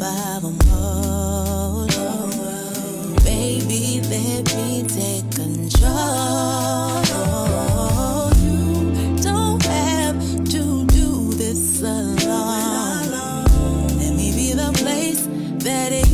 have them all. Baby, let me take control. You don't have to do this alone. Let me be the place that it